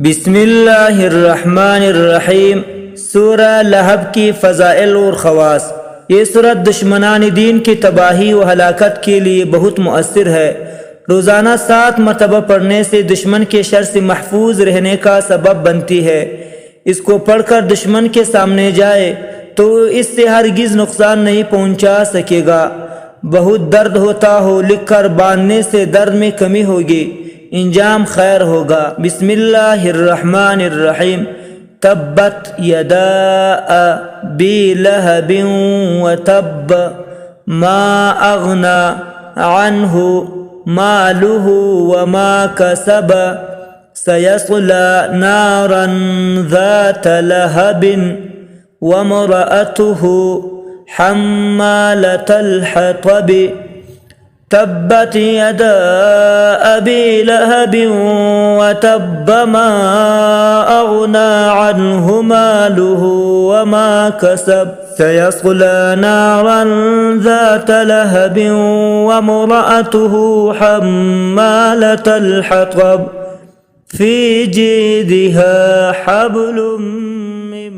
बिस्मिल्लाहिर्रहमानिर्रहीम। सूरह लहब की फ़ज़ाइल और ख़वास। ये सूरत दुश्मनान दीन की तबाही व हलाकत के लिए बहुत मुअस्सिर है। रोज़ाना 7 मरतबा पढ़ने से दुश्मन के शर से महफूज रहने का सबब बनती है। इसको पढ़कर दुश्मन के सामने जाए तो इससे हरगिज़ नुकसान नहीं पहुँचा सकेगा। बहुत दर्द होता हो, लिखकर बांधने से दर्द में कमी होगी, इंजाम खैर होगा। बिस्मिल्लाहिर्रहमानिर्रहीम। तब्बत यदा अबी लहबिन व तब्ब मा अगना अन्हु मालुहु व मा कसब सयस्ला नारन ज़ात लहबिन व मरअतुहु हम्मालतल हतब। तब्बत यदा अबी लहबिन व तब्ब मा अगना अन्हु मालुहु व मा कसब सयस्ला नारन ज़ात लहबिन व मरअतुहु हम्मालतल हतब फी जीदिहा हब्लुम मिन